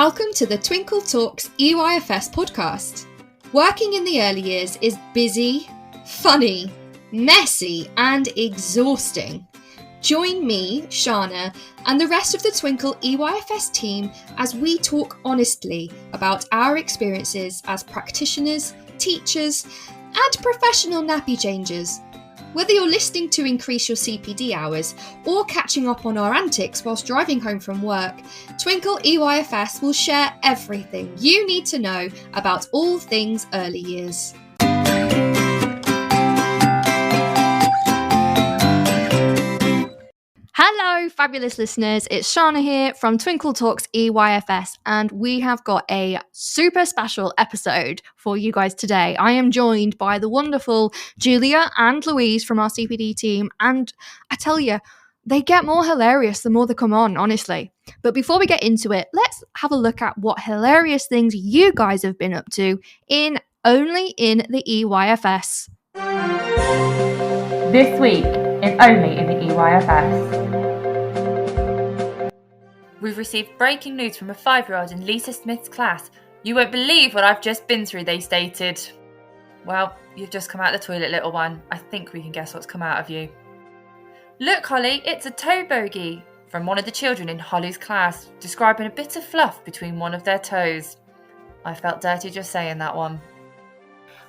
Welcome to the Twinkl Talks EYFS podcast. Working in the early years is busy, funny, messy, and exhausting. Join me, Shana, and the rest of the Twinkl EYFS team as we talk honestly about our experiences as practitioners, teachers, and professional nappy changers. Whether you're listening to increase your CPD hours or catching up on our antics whilst driving home from work, Twinkl EYFS will share everything you need to know about all things early years. Hello, fabulous listeners. It's Shana here from Twinkl Talks EYFS, and we have got a super special episode for you guys today. I am joined by the wonderful Julia and Louise from our CPD team, and I tell you, they get more hilarious the more they come on, honestly. But before we get into it, let's have a look at what hilarious things you guys have been up to only in the EYFS. This week in Only in the EYFS. We've received breaking news from a 5-year-old in Lisa Smith's class. You won't believe what I've just been through, they stated. Well, you've just come out of the toilet, little one. I think we can guess what's come out of you. Look, Holly, it's a toe bogey, from one of the children in Holly's class, describing a bit of fluff between one of their toes. I felt dirty just saying that one.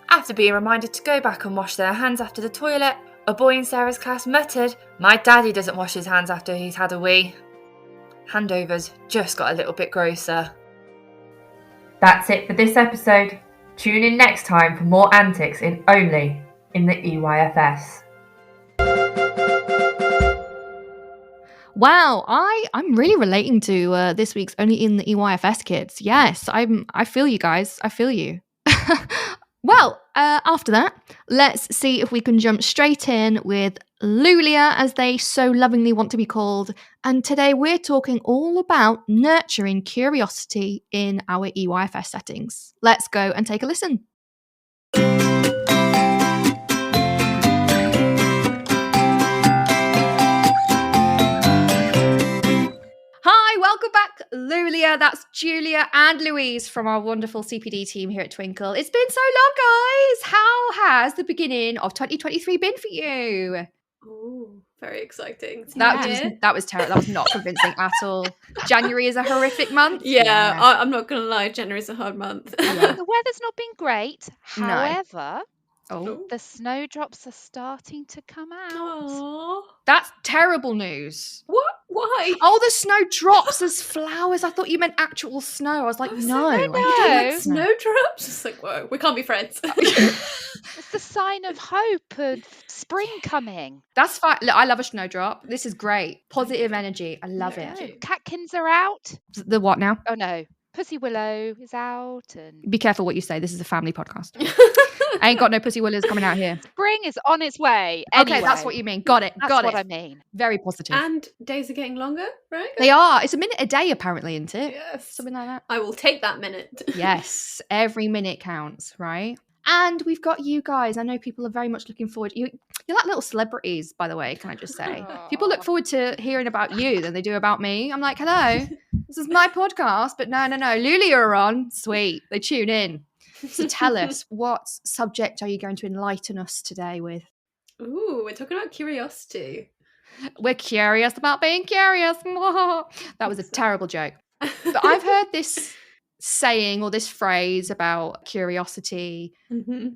After being reminded to go back and wash their hands after the toilet, a boy in Sarah's class muttered, "My daddy doesn't wash his hands after he's had a wee." Handovers just got a little bit grosser. That's it for this episode. Tune in next time for more antics in Only in the EYFS. Wow, I'm really relating to this week's Only in the EYFS kids. Yes, I feel you guys. I feel you. Well, after that, let's see if we can jump straight in with Lulia, as they so lovingly want to be called. And today we're talking all about nurturing curiosity in our EYFS settings. Let's go and take a listen. Hi, welcome back, Lulia. That's Julia and Louise from our wonderful CPD team here at Twinkl. It's been so long, guys. How has the beginning of 2023 been for you? Oh, very exciting. That was terrible. That was not convincing at all. January is a horrific month. Yeah. I'm not going to lie. January is a hard month. The weather's not been great. However, the snowdrops are starting to come out. Aww. That's terrible news. What? Why? Oh, the snow drops as flowers. I thought you meant actual snow. I was like, no. You don't like snowdrops? It's like, whoa, we can't be friends. It's the sign of hope of spring coming. That's fine. Look, I love a snowdrop. This is great. Positive energy. I love it. Catkins are out. The what now? Oh, no. Pussy Willow is out. And Be careful what you say. This is a family podcast. I ain't got no pussy willows coming out here. spring is on its way. Anyway. Okay, that's what you mean. Got it. That's got what it. I mean. Very positive. And days are getting longer, right? They are. It's a minute a day, apparently, isn't it? Yes. Something like that. I will take that minute. Yes. Every minute counts, right? And we've got you guys. I know people are very much looking forward. You're like little celebrities, by the way, can I just say? People look forward to hearing about you than they do about me. I'm like, hello, this is my podcast. But no. Lulia are on. Sweet. They tune in. So tell us, what subject are you going to enlighten us today with? Ooh, we're talking about curiosity. We're curious about being curious. That was a terrible joke. But I've heard this saying or this phrase about curiosity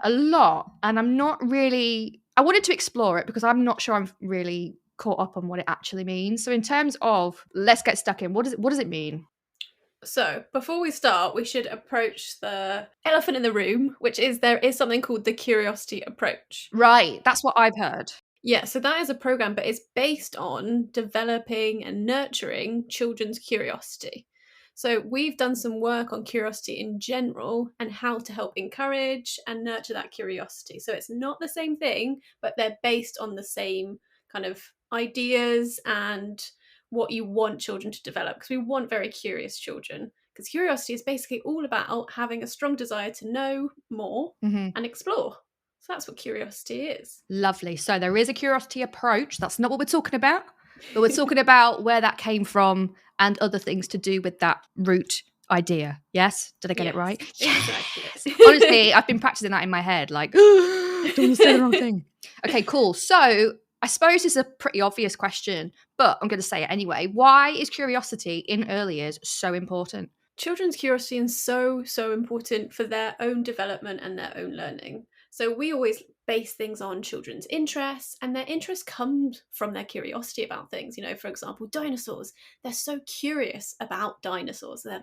a lot, and I'm not really, I wanted to explore it because I'm not sure I'm really caught up on what it actually means. So in terms of, let's get stuck in, what does it mean? So before we start, we should approach the elephant in the room, which is there is something called the curiosity approach. Right, that's what I've heard. Yeah, so that is a program, but it's based on developing and nurturing children's curiosity. So we've done some work on curiosity in general and how to help encourage and nurture that curiosity. So it's not the same thing, but they're based on the same kind of ideas and what you want children to develop, because we want very curious children, because curiosity is basically all about having a strong desire to know more and explore. So that's what curiosity is. Lovely. So there is a curiosity approach. That's not what we're talking about, but we're talking about where that came from and other things to do with that root idea. Yes? Did I get it Yes, right? exactly. Yes. Honestly, I've been practicing that in my head, like, don't want to say the wrong thing. Okay, cool. So I suppose it's a pretty obvious question, but I'm going to say it anyway. Why is curiosity in early years so important? Children's curiosity is so important for their own development and their own learning. So we always base things on children's interests, and their interest comes from their curiosity about things. For example, dinosaurs. They're so curious about dinosaurs. That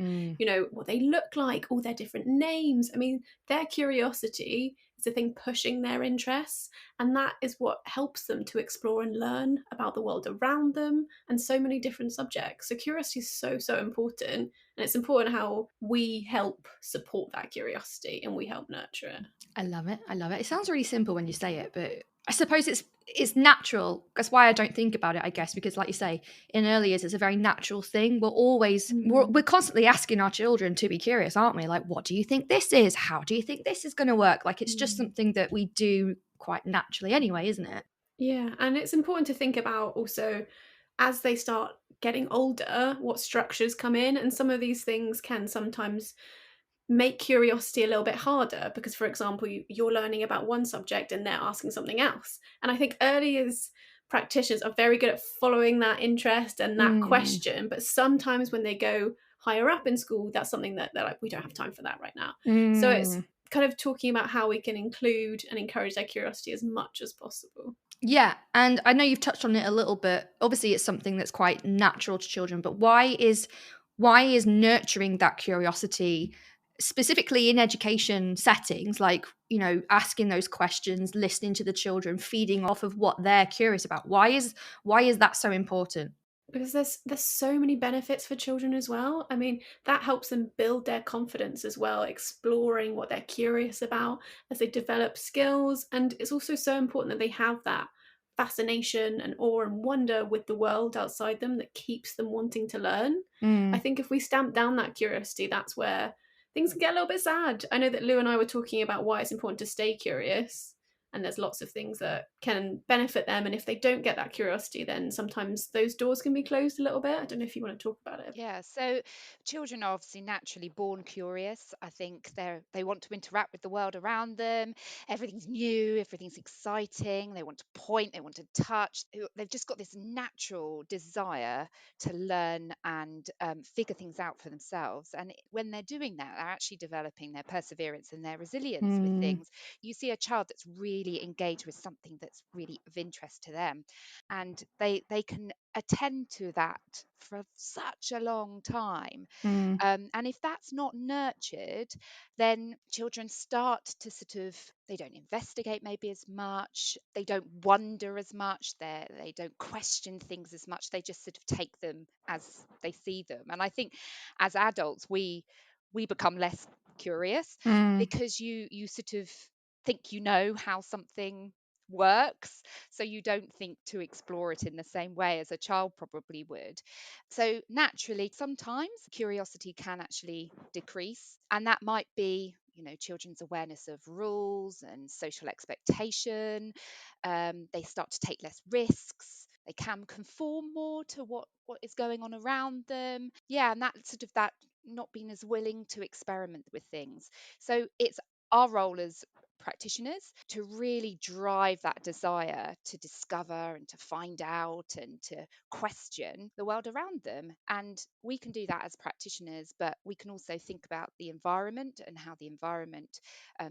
what they look like, all their different names. I mean, their curiosity is the thing pushing their interests, and that is what helps them to explore and learn about the world around them and so many different subjects. So curiosity is so important. And it's important how we help support that curiosity and we help nurture it. I love it. I love it. It sounds really simple when you say it, but I suppose it's natural. That's why I don't think about it, I guess, because like you say, in early years, it's a very natural thing. We're constantly asking our children to be curious, aren't we? Like, what do you think this is? How do you think this is going to work? Like, it's just something that we do quite naturally anyway, isn't it? Yeah. And it's important to think about also as they start getting older, what structures come in. And some of these things can sometimes make curiosity a little bit harder because, for example, you're learning about one subject and they're asking something else. And I think early years practitioners are very good at following that interest and that question. But sometimes when they go higher up in school, that's something that they're like, we don't have time for that right now. So it's kind of talking about how we can include and encourage their curiosity as much as possible. Yeah, and I know you've touched on it a little bit. Obviously, it's something that's quite natural to children, but why is nurturing that curiosity, specifically in education settings, like, asking those questions, listening to the children, feeding off of what they're curious about? Why is that so important? Because there's so many benefits for children as well. I mean, that helps them build their confidence as well, exploring what they're curious about as they develop skills. And it's also so important that they have that fascination and awe and wonder with the world outside them that keeps them wanting to learn. I think if we stamp down that curiosity, that's where things can get a little bit sad. I know that Lou and I were talking about why it's important to stay curious, and there's lots of things that can benefit them, and if they don't get that curiosity, then sometimes those doors can be closed a little bit. I don't know if you want to talk about it. Yeah, so children are obviously naturally born curious. I think they want to interact with the world around them. Everything's new, everything's exciting. They want to point, they want to touch. They've just got this natural desire to learn and figure things out for themselves. And when they're doing that, they're actually developing their perseverance and their resilience with things. You see a child that's really engaged with something that's really of interest to them, and they can attend to that for such a long time. And if that's not nurtured, then children start to they don't investigate maybe as much, they don't wonder as much, they don't question things as much, they just sort of take them as they see them. And I think as adults, we become less curious because you sort of think you know how something works, so you don't think to explore it in the same way as a child probably would. So naturally sometimes curiosity can actually decrease, and that might be children's awareness of rules and social expectation. They start to take less risks, they can conform more to what is going on around them. Yeah, and that sort of that not being as willing to experiment with things. So it's our role as practitioners to really drive that desire to discover and to find out and to question the world around them. And we can do that as practitioners, but we can also think about the environment and how the environment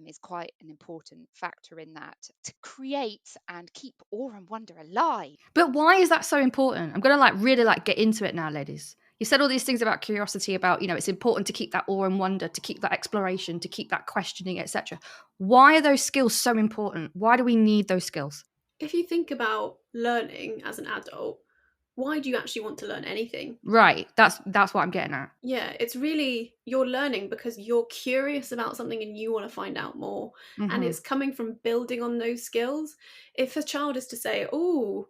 is quite an important factor in that to create and keep awe and wonder alive. But why is that so important? I'm going to really get into it now, ladies. You said all these things about curiosity, about, it's important to keep that awe and wonder, to keep that exploration, to keep that questioning, etc. Why are those skills so important? Why do we need those skills? If you think about learning as an adult, why do you actually want to learn anything? Right. That's what I'm getting at. Yeah, it's really, you're learning because you're curious about something and you want to find out more. And it's coming from building on those skills. If a child is to say, oh,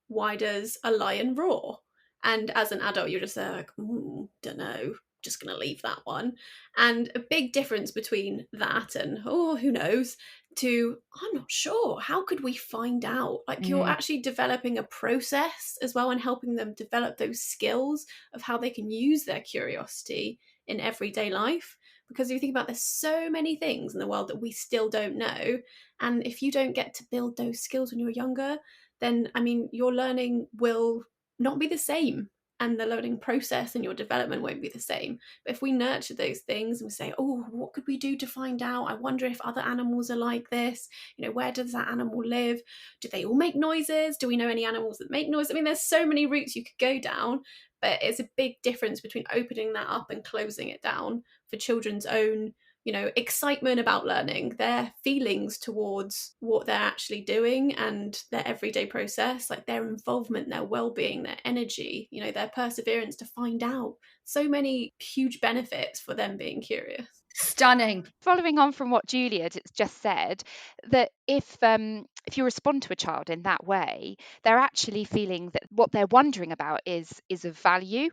why does a lion roar? And as an adult, you're just like, don't know, just going to leave that one. And a big difference between that and, oh, who knows, to, I'm not sure, how could we find out? Like you're actually developing a process as well and helping them develop those skills of how they can use their curiosity in everyday life. Because if you think about, there's so many things in the world that we still don't know. And if you don't get to build those skills when you're younger, then, I mean, your learning will not be the same. And the learning process and your development won't be the same. But if we nurture those things and we say, oh, what could we do to find out? I wonder if other animals are like this. You know, where does that animal live? Do they all make noises? Do we know any animals that make noise? I mean, there's so many routes you could go down, but it's a big difference between opening that up and closing it down for children's own, you know, excitement about learning, their feelings towards what they're actually doing and their everyday process, like their involvement, their well-being, their energy, you know, their perseverance to find out. So many huge benefits for them being curious. Stunning. Following on from what Julia just said, that if you respond to a child in that way, they're actually feeling that what they're wondering about is of value.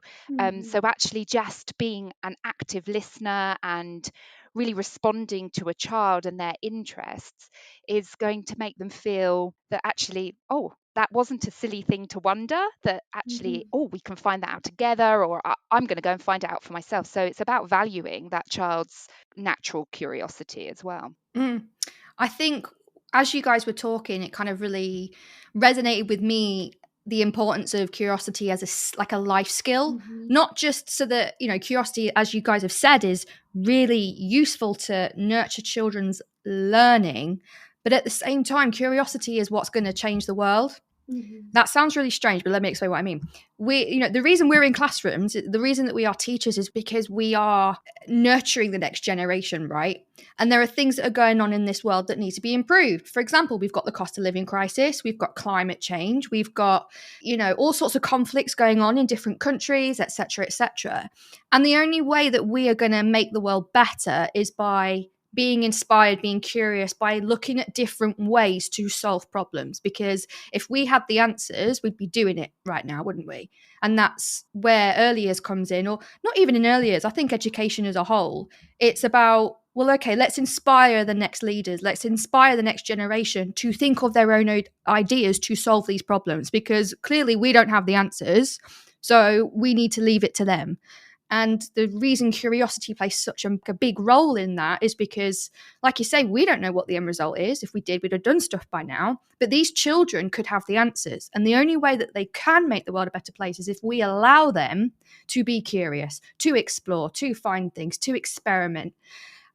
So actually just being an active listener and really responding to a child and their interests is going to make them feel that actually, oh, that wasn't a silly thing to wonder, that actually, oh, we can find that out together, or I'm going to go and find it out for myself. So it's about valuing that child's natural curiosity as well. I think as you guys were talking, it kind of really resonated with me, the importance of curiosity as a life skill, not just so that, you know, curiosity, as you guys have said, is really useful to nurture children's learning, but at the same time, curiosity is what's going to change the world. That sounds really strange, but let me explain what I mean. The reason we're in classrooms, the reason that we are teachers is because we are nurturing the next generation, right? And there are things that are going on in this world that need to be improved. For example, we've got the cost of living crisis, we've got climate change, we've got, you know, all sorts of conflicts going on in different countries, etc., etc. And the only way that we are going to make the world better is by being inspired, being curious, by looking at different ways to solve problems. Because if we had the answers, we'd be doing it right now, wouldn't we? And that's where early years comes in, or not even in early years. I think education as a whole, it's about, well, okay, let's inspire the next leaders. Let's inspire the next generation to think of their own ideas to solve these problems, because clearly we don't have the answers. So we need to leave it to them. And the reason curiosity plays such a big role in that is because, like you say, we don't know what the end result is. If we did, we'd have done stuff by now. But these children could have the answers. And the only way that they can make the world a better place is if we allow them to be curious, to explore, to find things, to experiment,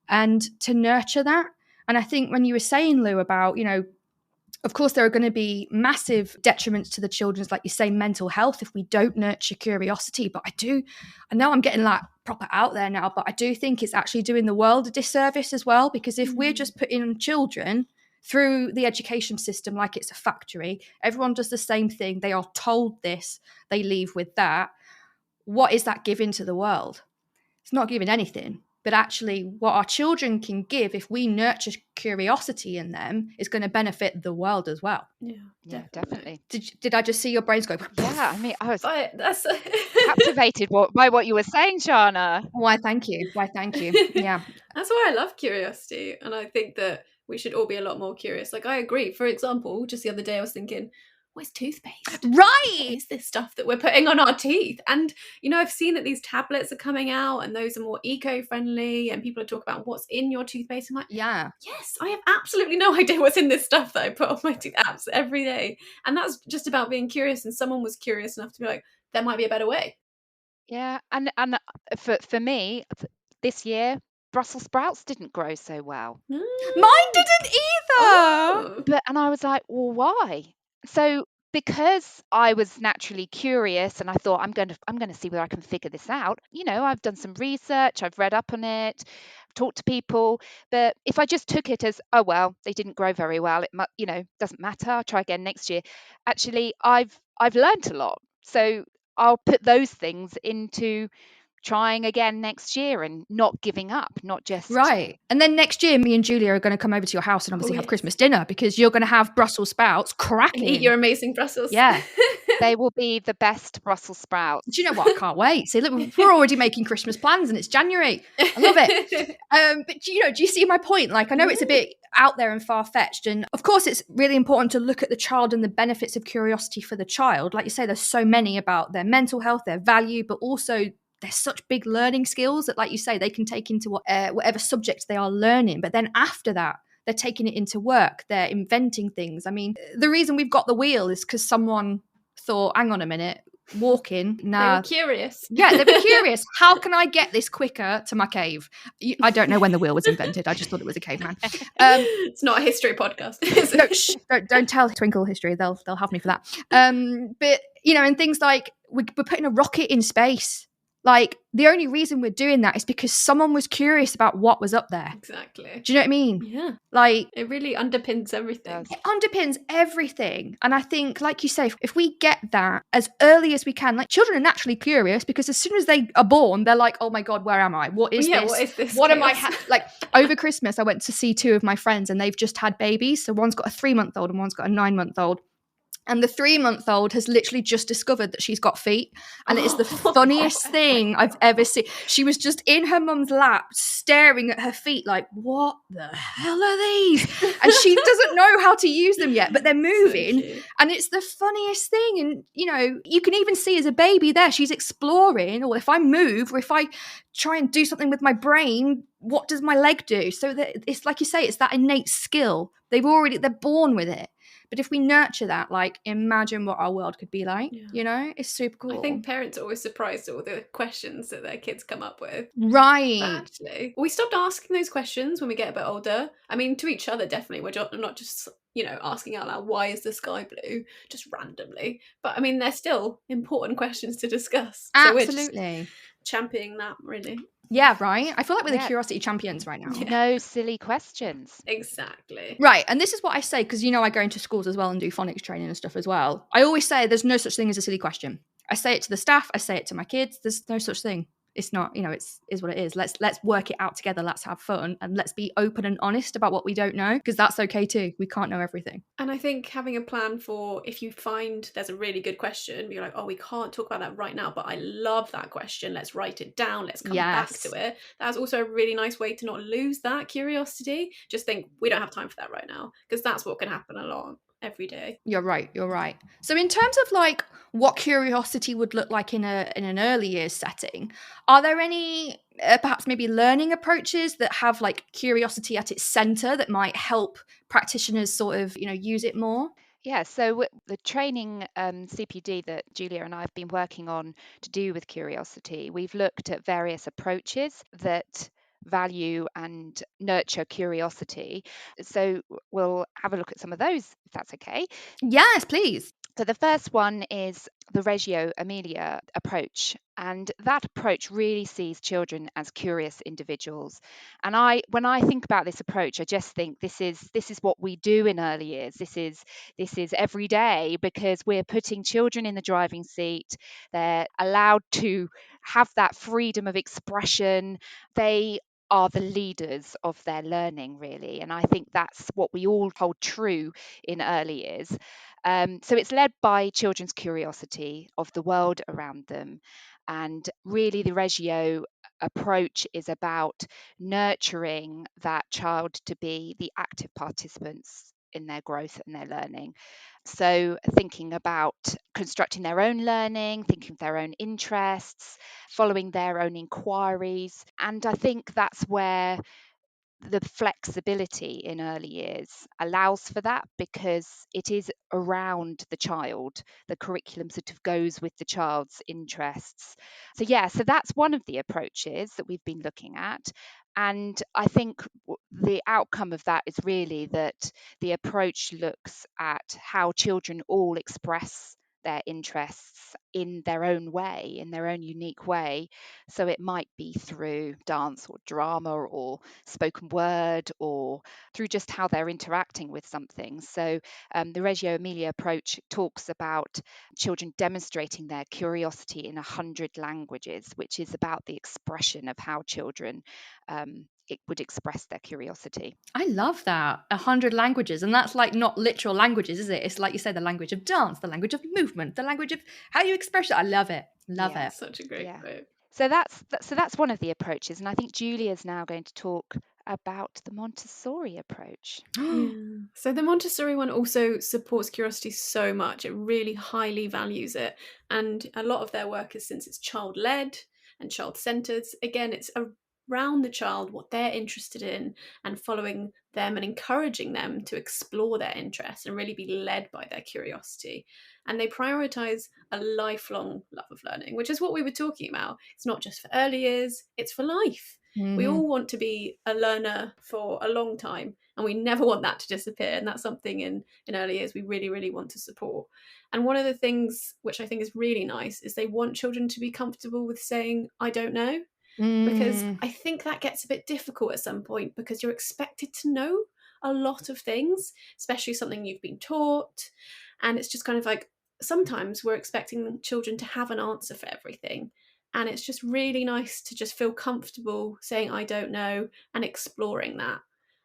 and to nurture that. And I think when you were saying, Lou, about, you know, of course, there are going to be massive detriments to the children's, like you say, mental health if we don't nurture curiosity. But I know I'm getting like proper out there now, but I do think it's actually doing the world a disservice as well, because if we're just putting children through the education system like it's a factory, everyone does the same thing, they are told this, they leave with that, what is that giving to the world? It's not giving anything. But actually, what our children can give, if we nurture curiosity in them, is going to benefit the world as well. Yeah, definitely. Did I just see your brains go? Yeah, I mean, I was That's captivated by what you were saying, Shana. Why, thank you. Yeah. That's why I love curiosity. And I think that we should all be a lot more curious. Like, I agree. For example, just the other day I was thinking, where's toothpaste? Right. What is this stuff that we're putting on our teeth? And, you know, I've seen that these tablets are coming out and those are more eco-friendly, and people are talking about what's in your toothpaste. I'm like, yeah, yes, I have absolutely no idea what's in this stuff that I put on my teeth apps every day. And that's just about being curious. And someone was curious enough to be like, there might be a better way. Yeah, and for me, this year, Brussels sprouts didn't grow so well. Mine didn't either. Oh. And I was like, well, why? So because I was naturally curious and I thought I'm going to see whether I can figure this out. You know, I've done some research, I've read up on it, talked to people. But if I just took it as, oh well, they didn't grow very well, it doesn't matter, I'll try again next year. Actually, I've learned a lot. So I'll put those things into trying again next year and not giving up, not just right. And then next year, me and Julia are going to come over to your house and obviously have Christmas dinner, because you're going to have Brussels sprouts cracking. And eat your amazing Brussels. Yeah. They will be the best Brussels sprouts. Do you know what? I can't wait. See, look, we're already making Christmas plans and it's January. I love it. But do you see my point? Like, I know it's a bit out there and far-fetched, and of course it's really important to look at the child and the benefits of curiosity for the child. Like you say, there's so many about their mental health, their value, but also they're such big learning skills that, like you say, they can take into whatever subject they are learning. But then after that, they're taking it into work. They're inventing things. I mean, the reason we've got the wheel is because someone thought, hang on a minute, walking. They were curious. Yeah, they were curious. How can I get this quicker to my cave? I don't know when the wheel was invented. I just thought it was a caveman. It's not a history podcast. No, don't tell Twinkl history. They'll have me for that. But and things like we're putting a rocket in space. Like, the only reason we're doing that is because someone was curious about what was up there. Exactly. Do you know what I mean? Yeah. Like, it really underpins everything. It underpins everything. And I think, like you say, if we get that as early as we can, like, children are naturally curious because as soon as they are born, they're like, oh my God, where am I? What is this? What is this? What am I? Like, over Christmas, I went to see 2 of my friends and they've just had babies. So one's got a 3-month-old and one's got a 9-month-old. And the 3-month-old has literally just discovered that she's got feet. And it is the funniest thing I've ever seen. She was just in her mum's lap staring at her feet like, what the hell are these? And she doesn't know how to use them yet, but they're moving. So and it's the funniest thing. And, you can even see as a baby there, she's exploring, or if I move, or if I try and do something with my brain, what does my leg do? So that it's like you say, it's that innate skill. They're born with it. But if we nurture that, like, imagine what our world could be like, It's super cool. I think parents are always surprised at all the questions that their kids come up with. Right. But actually, we stopped asking those questions when we get a bit older. I mean, to each other, definitely. We're not just, asking out loud, why is the sky blue? Just randomly. But, I mean, they're still important questions to discuss. Absolutely. So we're just championing that, really. Yeah, right. I feel like we're the curiosity champions right now. Yeah. No silly questions. Exactly. Right. And this is what I say, because I go into schools as well and do phonics training and stuff as well. I always say there's no such thing as a silly question. I say it to the staff. I say it to my kids. There's no such thing. It's not, it's is what it is. Let's work it out together. Let's have fun and let's be open and honest about what we don't know, because that's okay too. We can't know everything. And I think having a plan for if you find there's a really good question, you're like, oh, we can't talk about that right now, but I love that question. Let's write it down. Let's come back to it. That's also a really nice way to not lose that curiosity. Just think, we don't have time for that right now, because that's what can happen a lot. Every day. You're right. So in terms of like what curiosity would look like in an early years setting, are there any perhaps maybe learning approaches that have like curiosity at its center that might help practitioners sort of use it more? Yeah, so the training CPD that Julia and I have been working on to do with curiosity, we've looked at various approaches that value and nurture curiosity. So we'll have a look at some of those, if that's okay. Yes, please. So the first one is the Reggio Emilia approach. And that approach really sees children as curious individuals. And when I think about this approach, I just think this is what we do in early years. This is every day, because we're putting children in the driving seat. They're allowed to have that freedom of expression. They are the leaders of their learning, really. And I think that's what we all hold true in early years. So it's led by children's curiosity of the world around them. And really, the Reggio approach is about nurturing that child to be the active participants in their growth and their learning. So thinking about constructing their own learning, thinking of their own interests, following their own inquiries. And I think that's where the flexibility in early years allows for that, because it is around the child. The curriculum sort of goes with the child's interests. So that's one of the approaches that we've been looking at. And I think the outcome of that is really that the approach looks at how children all express their interests in their own way, in their own unique way. So it might be through dance or drama or spoken word, or through just how they're interacting with something. So the Reggio Emilia approach talks about children demonstrating their curiosity in 100 languages, which is about the expression of how children it would express their curiosity. I love that. 100 languages. And that's like not literal languages, is it? It's like you say, the language of dance, the language of movement, the language of how you express it. I love it. Love it. Such a great quote. So that's one of the approaches. And I think Julia's now going to talk about the Montessori approach. So the Montessori one also supports curiosity so much. It really highly values it. And a lot of their work is, since it's child-led, and child-centered. Again, it's around the child, what they're interested in, and following them and encouraging them to explore their interests and really be led by their curiosity. And they prioritize a lifelong love of learning, which is what we were talking about. It's not just for early years, it's for life. We all want to be a learner for a long time, and we never want that to disappear. And that's something in early years we really, really want to support. And one of the things which I think is really nice is they want children to be comfortable with saying, I don't know. Because I think that gets a bit difficult at some point, because you're expected to know a lot of things, especially something you've been taught. And it's just kind of like, sometimes we're expecting children to have an answer for everything. And it's just really nice to just feel comfortable saying, I don't know, and exploring that.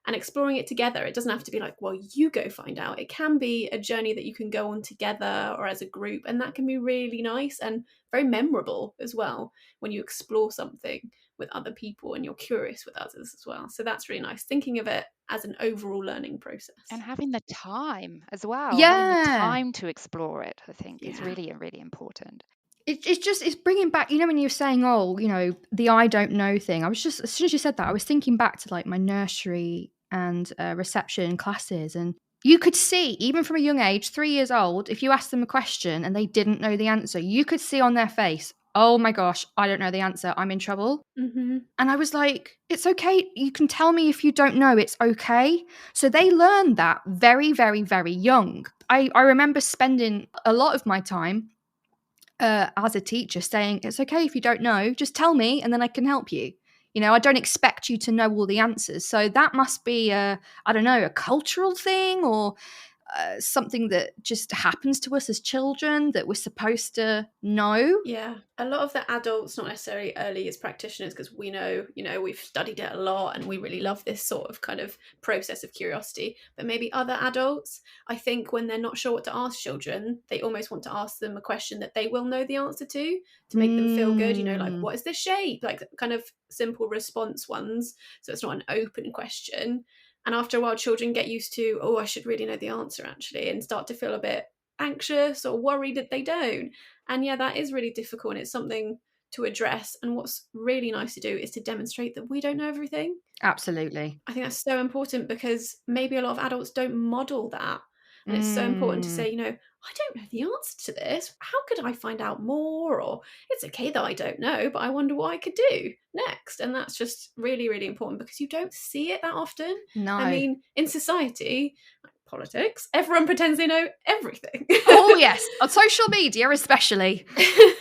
And exploring it together. It doesn't have to be like, well, you go find out. It can be a journey that you can go on together or as a group. And that can be really nice and very memorable as well when you explore something with other people and you're curious with others as well. So that's really nice. Thinking of it as an overall learning process. And having the time as well. Yeah. Having the time to explore it, I think, is really, really important. It's bringing back, when you were saying, the I don't know thing. I was just, as soon as you said that, I was thinking back to like my nursery and reception classes. And you could see, even from a young age, 3 years old, if you asked them a question and they didn't know the answer, you could see on their face, oh my gosh, I don't know the answer. I'm in trouble. Mm-hmm. And I was like, it's okay. You can tell me if you don't know. It's okay. So they learned that very, very, very young. I remember spending a lot of my time as a teacher saying, it's okay if you don't know, just tell me and then I can help you. I don't expect you to know all the answers. So that must be a cultural thing or something that just happens to us as children that we're supposed to know. Yeah, a lot of the adults, not necessarily early years practitioners, because we know, we've studied it a lot and we really love this sort of kind of process of curiosity. But maybe other adults, I think when they're not sure what to ask children, they almost want to ask them a question that they will know the answer to make them feel good. Like, what is this shape? Like kind of simple response ones. So it's not an open question. And after a while, children get used to, oh, I should really know the answer, actually, and start to feel a bit anxious or worried that they don't. And yeah, that is really difficult, and it's something to address. And what's really nice to do is to demonstrate that we don't know everything. Absolutely. I think that's so important, because maybe a lot of adults don't model that. And it's so important to say, I don't know the answer to this. How could I find out more? Or it's okay that I don't know, but I wonder what I could do next. And that's just really, really important, because you don't see it that often. No. I mean, in society, like politics, everyone pretends they know everything. Oh, yes. On social media, especially.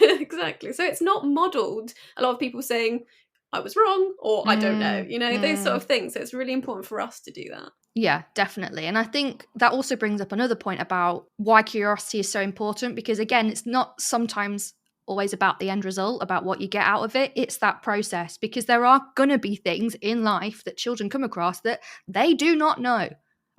Exactly. So it's not modelled. A lot of people saying, I was wrong, or I don't know, those sort of things. So it's really important for us to do that. Yeah, definitely. And I think that also brings up another point about why curiosity is so important, because again, it's not sometimes always about the end result, about what you get out of it. It's that process, because there are going to be things in life that children come across that they do not know.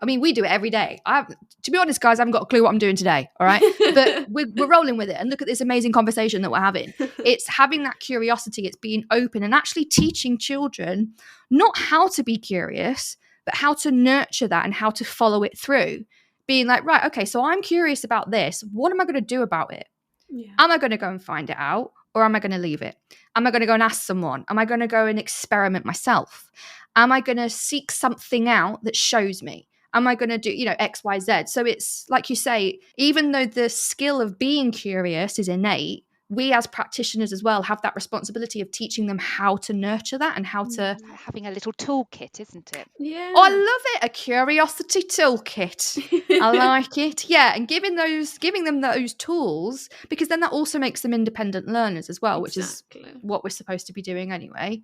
I mean, we do it every day. To be honest, guys, I haven't got a clue what I'm doing today, all right? But we're rolling with it. And look at this amazing conversation that we're having. It's having that curiosity. It's being open and actually teaching children not how to be curious, but how to nurture that and how to follow it through. Being like, right, okay, so I'm curious about this. What am I going to do about it? Yeah. Am I going to go and find it out, or am I going to leave it? Am I going to go and ask someone? Am I going to go and experiment myself? Am I going to seek something out that shows me? Am I going to do, X, Y, Z? So it's like you say, even though the skill of being curious is innate, we as practitioners as well have that responsibility of teaching them how to nurture that and how to... Having a little toolkit, isn't it? Yeah. Oh, I love it. A curiosity toolkit. I like it. Yeah. And giving them those tools, because then that also makes them independent learners as well, Exactly. which is what we're supposed to be doing anyway.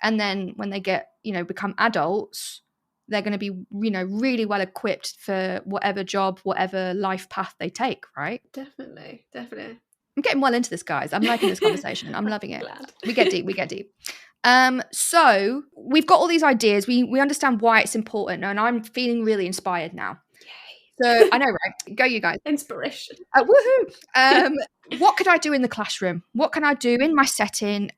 And then when they get, become adults, they're going to be, really well equipped for whatever job, whatever life path they take, right? Definitely. I'm getting well into this, guys. I'm liking this conversation. I'm loving it. Glad. We get deep. So we've got all these ideas. We understand why it's important, and I'm feeling really inspired now. Yay. So I know, right? Go, you guys. Inspiration. Woohoo! What could I do in the classroom? What can I do in my setting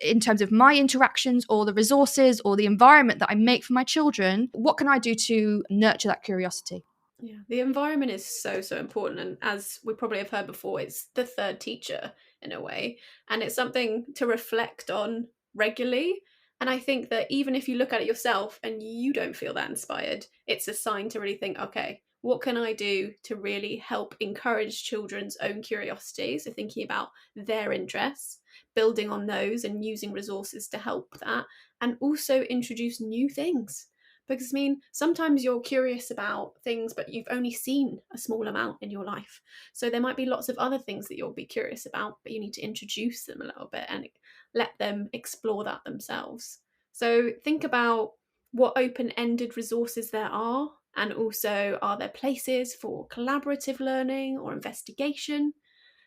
in terms of my interactions or the resources or the environment that I make for my children? What can I do to nurture that curiosity? Yeah, the environment is so, so important. And as we probably have heard before, it's the third teacher in a way. And it's something to reflect on regularly. And I think that even if you look at it yourself and you don't feel that inspired, it's a sign to really think, okay, what can I do to really help encourage children's own curiosity? So thinking about their interests, building on those and using resources to help that, and also introduce new things. Because, I mean, sometimes you're curious about things, but you've only seen a small amount in your life. So there might be lots of other things that you'll be curious about, but you need to introduce them a little bit and let them explore that themselves. So think about what open-ended resources there are, and also, are there places for collaborative learning or investigation?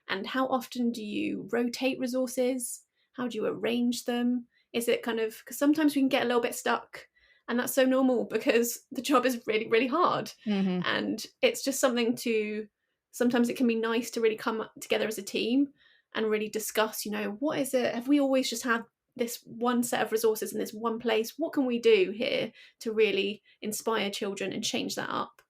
And how often do you rotate resources? How do you arrange them? Is it kind of, because sometimes we can get a little bit stuck, and that's so normal because the job is really, really hard. Mm-hmm. And it's just something to, sometimes it can be nice to really come together as a team and really discuss, what is it? Have we always just had this one set of resources in this one place? What can we do here to really inspire children and change that up?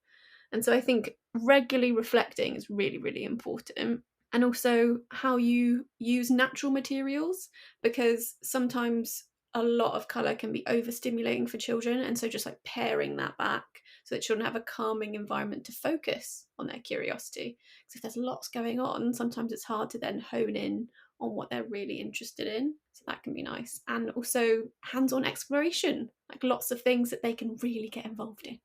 And so I think regularly reflecting is really, really important. And also how you use natural materials, because sometimes a lot of colour can be overstimulating for children. And so just like paring that back so that children have a calming environment to focus on their curiosity. Because if there's lots going on, sometimes it's hard to then hone in on what they're really interested in. So that can be nice. And also hands-on exploration, like lots of things that they can really get involved in.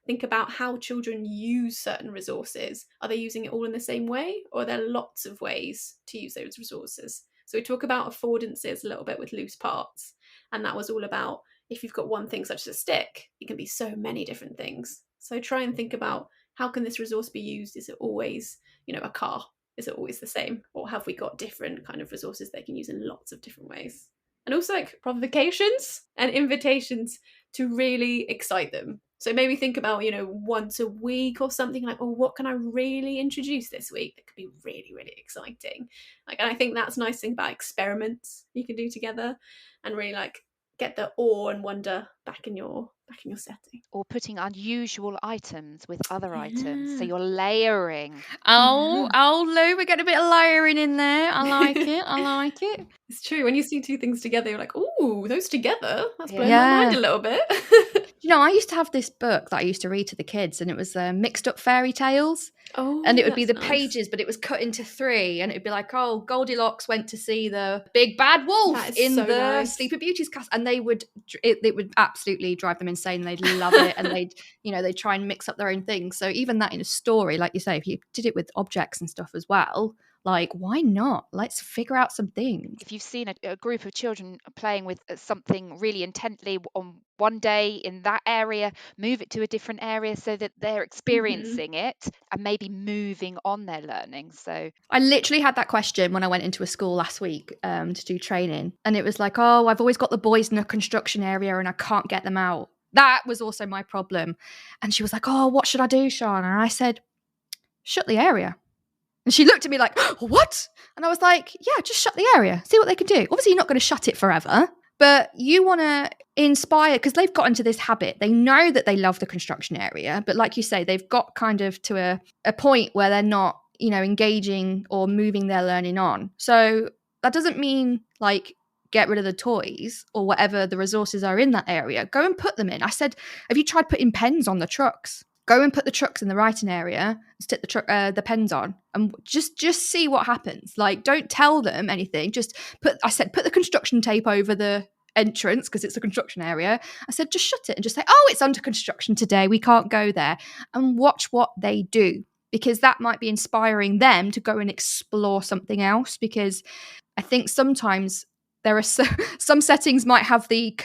Think about how children use certain resources. Are they using it all in the same way, or are there lots of ways to use those resources? So we talk about affordances a little bit with loose parts, and that was all about, if you've got one thing such as a stick, it can be so many different things. So try and think about, how can this resource be used? Is it always, a car? Is it always the same? Or have we got different kind of resources they can use in lots of different ways? And also like provocations and invitations to really excite them. So maybe think about, once a week or something, like, oh, what can I really introduce this week that could be really, really exciting? Like, and I think that's a nice thing about experiments you can do together and really like get the awe and wonder back in your setting. Or putting unusual items with other items. So Yeah. you're layering. Oh, Lou, we're getting a bit of layering in there. I like it. I like it. It's true. When you see two things together, you're like, ooh, those together. That's blown Yeah. my mind a little bit. I used to have this book that I used to read to the kids, and it was Mixed Up Fairy Tales. Oh, and it would be the that's nice. pages, but it was cut into 3, and it would be like, oh, Goldilocks went to see the big bad wolf That is in so the nice. Sleeping Beauty's castle, and it would absolutely drive them insane. They'd love it, and they'd try and mix up their own things. So even that in a story, like you say, if you did it with objects and stuff as well, like, why not? Let's figure out some things. If you've seen a group of children playing with something really intently on one day in that area, move it to a different area so that they're experiencing it and maybe moving on their learning. So I literally had that question when I went into a school last week to do training, and it was like, oh, I've always got the boys in a construction area and I can't get them out. That was also my problem. And she was like, oh, what should I do, Sean? And I said, shut the area. And she looked at me like, oh, what? And I was like, yeah, just shut the area. See what they can do. Obviously, you're not going to shut it forever, but you want to inspire, because they've got into this habit. They know that they love the construction area, but like you say, they've got kind of to a point where they're not, engaging or moving their learning on. So that doesn't mean like get rid of the toys or whatever the resources are in that area. Go and put them in. I said, have you tried putting pens on the trucks? Go and put the trucks in the writing area, stick the pens on, and just see what happens. Like, don't tell them anything. Just put the construction tape over the entrance because it's a construction area. I said, just shut it and just say, oh, it's under construction today. We can't go there. And watch what they do, because that might be inspiring them to go and explore something else. Because I think sometimes there are some settings might have the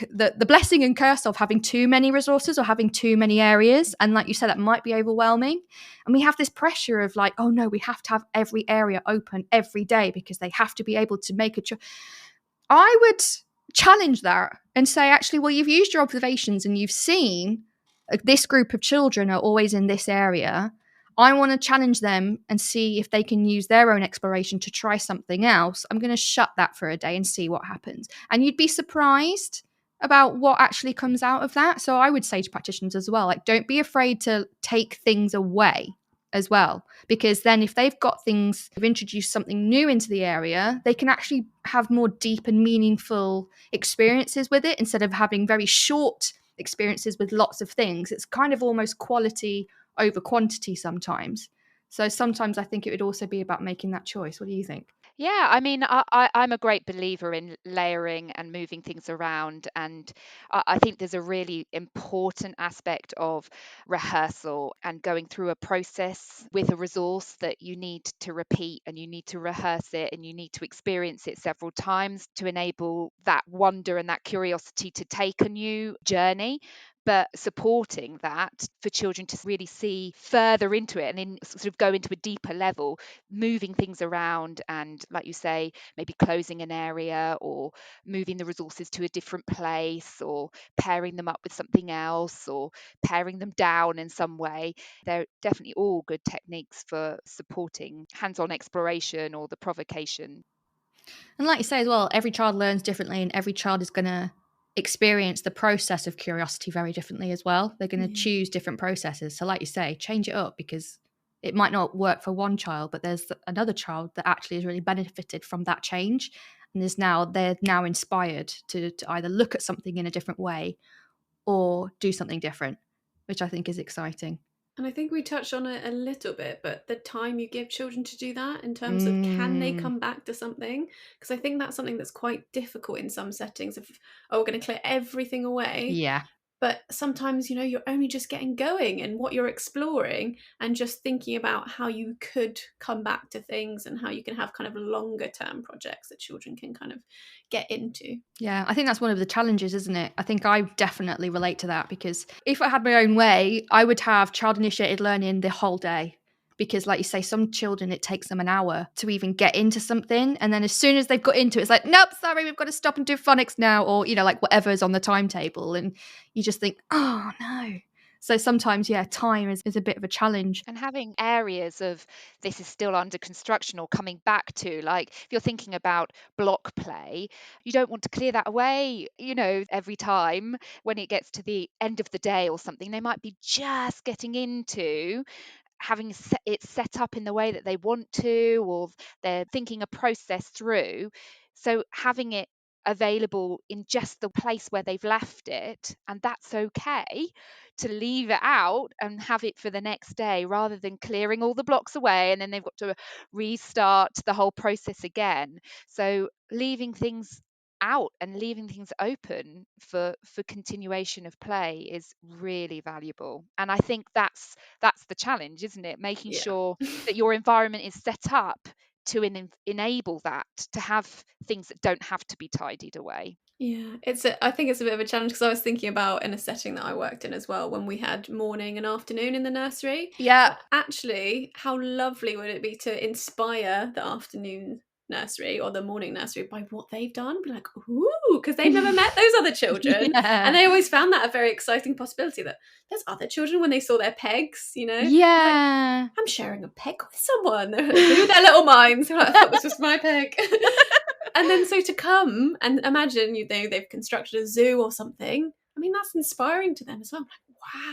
blessing and curse of having too many resources or having too many areas. And like you said, that might be overwhelming. And we have this pressure of like, oh no, we have to have every area open every day because they have to be able to make a I would challenge that and say, actually, well, you've used your observations and you've seen this group of children are always in this area. I want to challenge them and see if they can use their own exploration to try something else. I'm going to shut that for a day and see what happens. And you'd be surprised about what actually comes out of that. So I would say to practitioners as well, like, don't be afraid to take things away as well, because then if they've got things, they've introduced something new into the area, they can actually have more deep and meaningful experiences with it instead of having very short experiences with lots of things. It's kind of almost quality over quantity sometimes. So sometimes I think it would also be about making that choice. What do you think? Yeah, I mean, I'm a great believer in layering and moving things around. And I think there's a really important aspect of rehearsal and going through a process with a resource that you need to repeat and you need to rehearse it and you need to experience it several times to enable that wonder and that curiosity to take a new journey. But supporting that for children to really see further into it and then sort of go into a deeper level, moving things around and, like you say, maybe closing an area or moving the resources to a different place or pairing them up with something else or paring them down in some way. They're definitely all good techniques for supporting hands-on exploration or the provocation. And like you say as well, every child learns differently and every child is going to experience the process of curiosity very differently as well. They're going to choose different processes. So like you say, change it up, because it might not work for one child, but there's another child that actually has really benefited from that change. And they're now inspired to either look at something in a different way or do something different, which I think is exciting. And I think we touched on it a little bit, but the time you give children to do that in terms of can they come back to something? Because I think that's something that's quite difficult in some settings of, oh, we're going to clear everything away. Yeah. But sometimes, you're only just getting going and what you're exploring and just thinking about how you could come back to things and how you can have kind of longer term projects that children can kind of get into. Yeah, I think that's one of the challenges, isn't it? I think I definitely relate to that, because if I had my own way, I would have child initiated learning the whole day. Because like you say, some children, it takes them an hour to even get into something. And then as soon as they've got into it, it's like, nope, sorry, we've got to stop and do phonics now. Or, like whatever's on the timetable. And you just think, oh no. So sometimes, yeah, time is a bit of a challenge. And having areas of this is still under construction or coming back to, like if you're thinking about block play, you don't want to clear that away, every time when it gets to the end of the day or something. They might be just getting into having it set up in the way that they want to, or they're thinking a process through. So having it available in just the place where they've left it, and that's okay to leave it out and have it for the next day rather than clearing all the blocks away and then they've got to restart the whole process again. So leaving things out and leaving things open for continuation of play is really valuable. And I think that's the challenge, isn't it? Making sure that your environment is set up to enable that, to have things that don't have to be tidied away. Yeah, I think it's a bit of a challenge, because I was thinking about in a setting that I worked in as well, when we had morning and afternoon in the nursery. Yeah. Actually, how lovely would it be to inspire the afternoon nursery or the morning nursery by what they've done? Be like, ooh, because they've never met those other children. Yeah. And they always found that a very exciting possibility, that there's other children when they saw their pegs, Yeah. Like, I'm sharing a peg with someone. They're with their little minds. They're like, I thought this was my peg. And then so to come and imagine, they've constructed a zoo or something. I mean, that's inspiring to them as well. I'm like,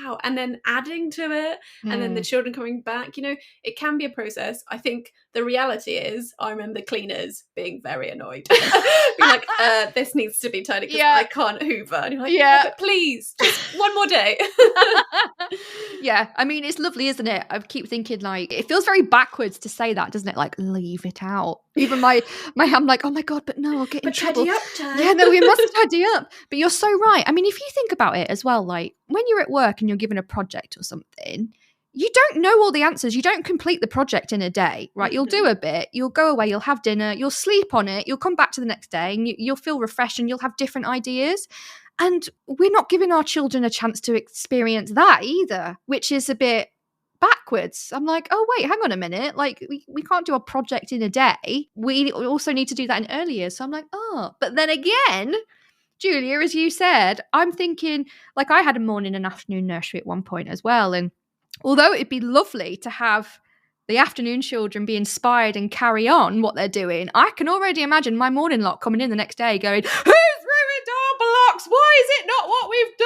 wow. And then adding to it, and then the children coming back, it can be a process. I think the reality is, I remember cleaners being very annoyed. Being like, this needs to be tidy because I can't hoover. And you're like, yeah, but please, just one more day. Yeah, I mean, it's lovely, isn't it? I keep thinking, like, it feels very backwards to say that, doesn't it? Like, leave it out. Even my I'm like, oh my God, but no, I'll get in trouble. Tidy up time. Yeah, no, we must tidy up. But you're so right. I mean, if you think about it as well, like when you're at work and you're given a project or something, you don't know all the answers. You don't complete the project in a day, right? You'll do a bit, you'll go away, you'll have dinner, you'll sleep on it, you'll come back to the next day and you'll feel refreshed and you'll have different ideas. And we're not giving our children a chance to experience that either, which is a bit backwards. I'm like, oh, wait, hang on a minute. Like, we can't do a project in a day. We also need to do that in early years. So I'm like, oh, but then again, Julia, as you said, I'm thinking, like, I had a morning and afternoon nursery at one point as well. And although it'd be lovely to have the afternoon children be inspired and carry on what they're doing, I can already imagine my morning lot coming in the next day going, who's ruined our box? Why is it not what we've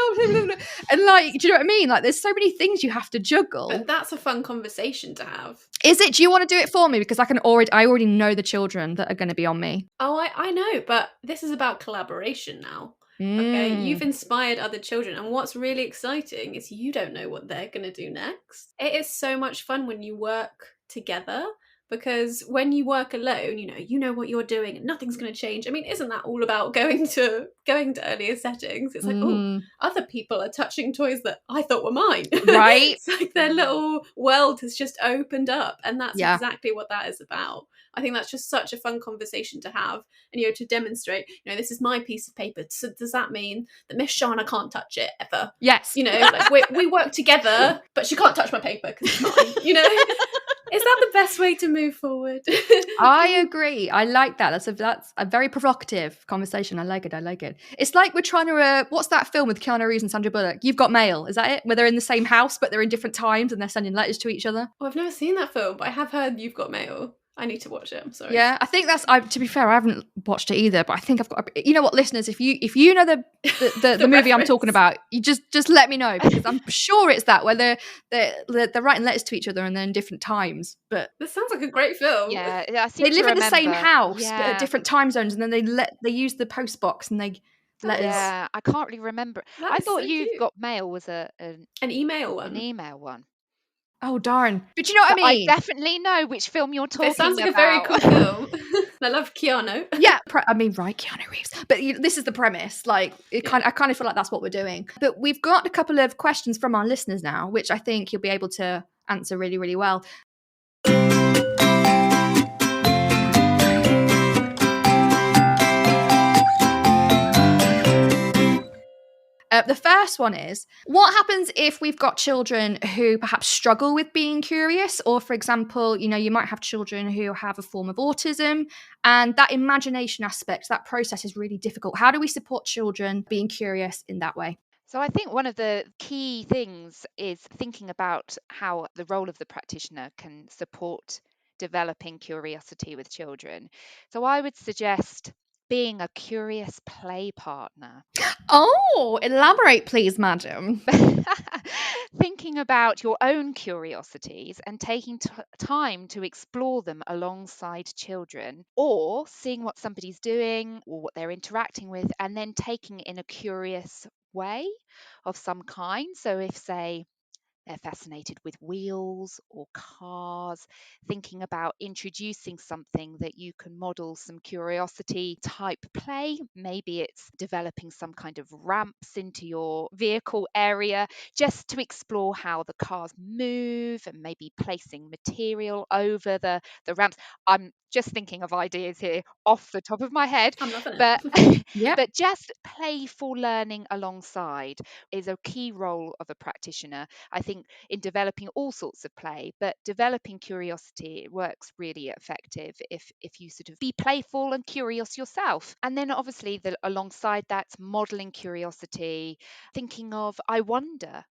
done? And like, do you know what I mean? Like, there's so many things you have to juggle. But that's a fun conversation to have. Is it? Do you want to do it for me? Because I already know the children that are going to be on me. Oh, I know, but this is about collaboration now. Okay, you've inspired other children, and what's really exciting is you don't know what they're going to do next. It is so much fun when you work together, because when you work alone, you know what you're doing and nothing's going to change. I mean, isn't that all about going to earlier settings? It's like, oh, other people are touching toys that I thought were mine. Right. It's like their little world has just opened up, and that's exactly what that is about. I think that's just such a fun conversation to have, and to demonstrate, this is my piece of paper. So does that mean that Miss Shana can't touch it ever? Yes. Like we work together, but she can't touch my paper because it's mine. Is that the best way to move forward? I agree. I like that. That's a very provocative conversation. I like it. It's like we're trying to. What's that film with Keanu Reeves and Sandra Bullock? You've Got Mail. Is that it? Where they're in the same house, but they're in different times and they're sending letters to each other. Oh, I've never seen that film, but I have heard You've Got Mail. I need to watch it. I'm sorry. Yeah, I think that's. To be fair, I haven't watched it either, but I think I've got. You know what, listeners? If you know the the movie I'm talking about, you just let me know, because I'm sure it's that where they're writing letters to each other and then in different times. But this sounds like a great film. Yeah, I they live in the same remember. house but at different time zones, and then they use the post box and they letters. Yeah, I can't really remember. I thought You've Got Mail was an email one. An email one. Oh darn! But you know what I mean. I definitely know which film you're talking about. It sounds like a very cool film. I love Keanu. Yeah, Keanu Reeves. But this is the premise. Like, I kind of feel like that's what we're doing. But we've got a couple of questions from our listeners now, which I think you'll be able to answer really, really well. The first one is, what happens if we've got children who perhaps struggle with being curious? Or, for example, you might have children who have a form of autism, and that imagination aspect, that process is really difficult. How do we support children being curious in that way? So I think one of the key things is thinking about how the role of the practitioner can support developing curiosity with children. So I would suggest being a curious play partner. Oh, elaborate, please, madam. Thinking about your own curiosities and taking time to explore them alongside children, or seeing what somebody's doing or what they're interacting with, and then taking it in a curious way of some kind. So if, say, they're fascinated with wheels or cars, thinking about introducing something that you can model some curiosity type play. Maybe it's developing some kind of ramps into your vehicle area just to explore how the cars move, and maybe placing material over the ramps. I'm just thinking of ideas here off the top of my head. I'm loving it. Yep. But just playful learning alongside is a key role of a practitioner. I think in developing all sorts of play, but developing curiosity works really effective if you sort of be playful and curious yourself. And then obviously alongside that, modeling curiosity, thinking of I wonder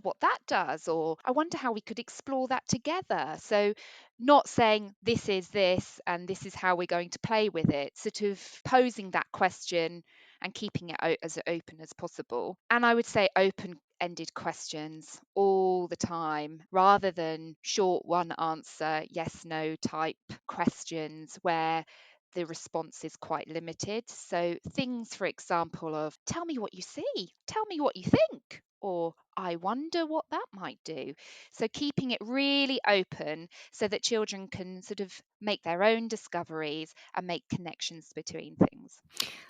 what that does, or I wonder how we could explore that together. So not saying this is this and this is how we're going to play with it, sort of posing that question and keeping it as open as possible. And I would say open-ended questions all the time, rather than short one answer, yes, no type questions where the response is quite limited. So things, for example, of tell me what you see, tell me what you think, or I wonder what that might do. So keeping it really open so that children can sort of make their own discoveries and make connections between things.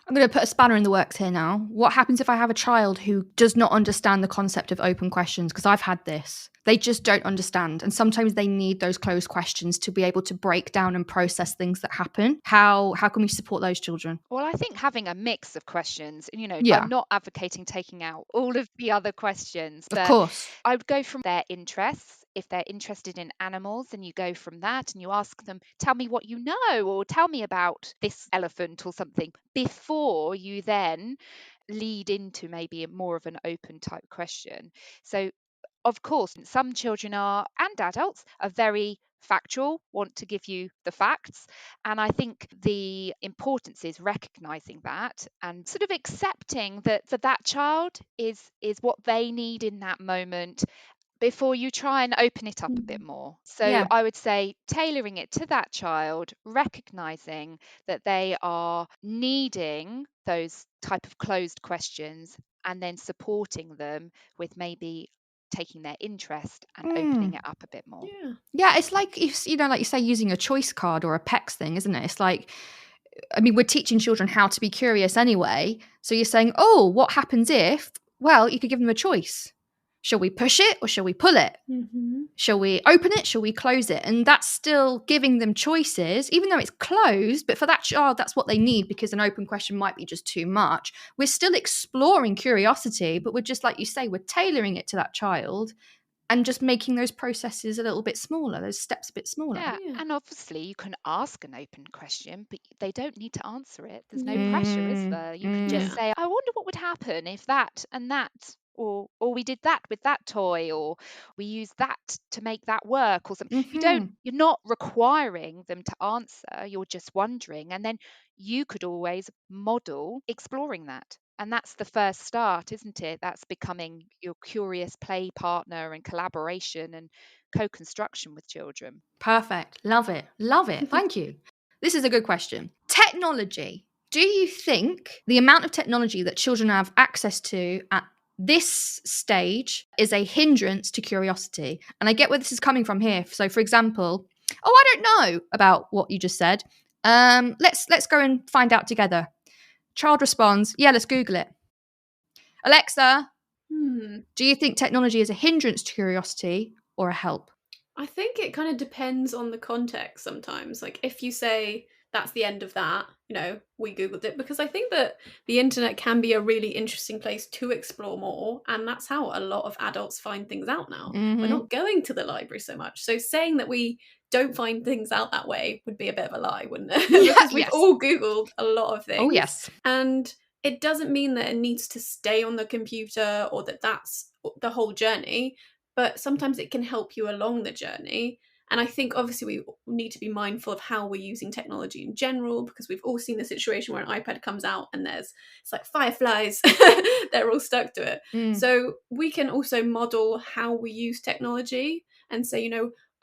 I'm going to put a spanner in the works here now. What happens if I have a child who does not understand the concept of open questions? Because I've had this. They just don't understand. And sometimes they need those closed questions to be able to break down and process things that happen. How can we support those children? Well, I think having a mix of questions, Yeah. I'm not advocating taking out all of the other questions. Of course. I would go from their interests. If they're interested in animals, then you go from that and you ask them, tell me what you know, or tell me about this elephant or something, before you then lead into maybe more of an open type question. So of course, some children and adults are very factual, want to give you the facts. And I think the importance is recognizing that and sort of accepting that for that child is what they need in that moment, before you try and open it up a bit more. So Yeah. I would say tailoring it to that child, recognizing that they are needing those type of closed questions, and then supporting them with maybe taking their interest and opening it up a bit more. Yeah, it's like, like you say, using a choice card or a PEX thing, isn't it? It's like, I mean, we're teaching children how to be curious anyway. So you're saying, oh, what happens if? Well, you could give them a choice. Shall we push it or shall we pull it? Shall we open it? Shall we close it? And that's still giving them choices, even though it's closed. But for that child, that's what they need, because an open question might be just too much. We're still exploring curiosity, but we're just, like you say, we're tailoring it to that child and just making those processes a little bit smaller, those steps a bit smaller. Yeah, and obviously you can ask an open question, but they don't need to answer it. There's no pressure, is there? You can just say, I wonder what would happen if that and that, or we did that with that toy, or we used that to make that work, or something. You're not requiring them to answer, you're just wondering. And then you could always model exploring that. And that's the first start, isn't it? That's becoming your curious play partner and collaboration and co-construction with children. Perfect. Love it. Love it. Thank you. This is a good question. Technology. Do you think the amount of technology that children have access to at this stage is a hindrance to curiosity? And I get where this is coming from here. So, for example, I don't know about what you just said. Let's go and find out together. Child responds, yeah, let's Google it. Alexa, do you think technology is a hindrance to curiosity or a help? I think it kind of depends on the context sometimes. Like if you say that's the end of that, we Googled it, because I think that the internet can be a really interesting place to explore more. And that's how a lot of adults find things out now. We're not going to the library so much. So saying that we don't find things out that way would be a bit of a lie, wouldn't it? Because we've all Googled a lot of things. Oh, yes. And it doesn't mean that it needs to stay on the computer or that that's the whole journey, but sometimes it can help you along the journey. And I think obviously we need to be mindful of how we're using technology in general, because we've all seen the situation where an iPad comes out and it's like fireflies, they're all stuck to it. So we can also model how we use technology and say,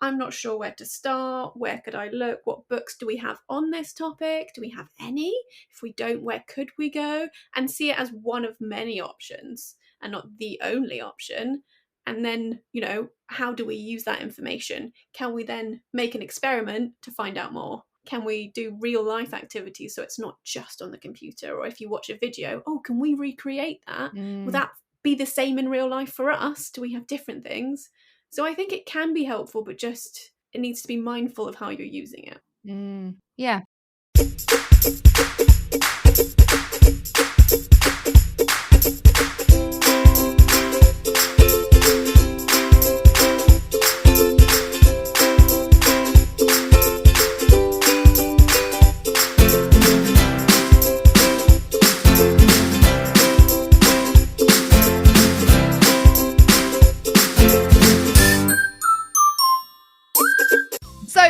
I'm not sure where to start. Where could I look? What books do we have on this topic? Do we have any? If we don't, where could we go? And see it as one of many options and not the only option. And then, how do we use that information? Can we then make an experiment to find out more? Can we do real life activities so it's not just on the computer? Or if you watch a video, can we recreate that? Will that be the same in real life for us? Do we have different things? So I think it can be helpful, but just it needs to be mindful of how you're using it. Yeah.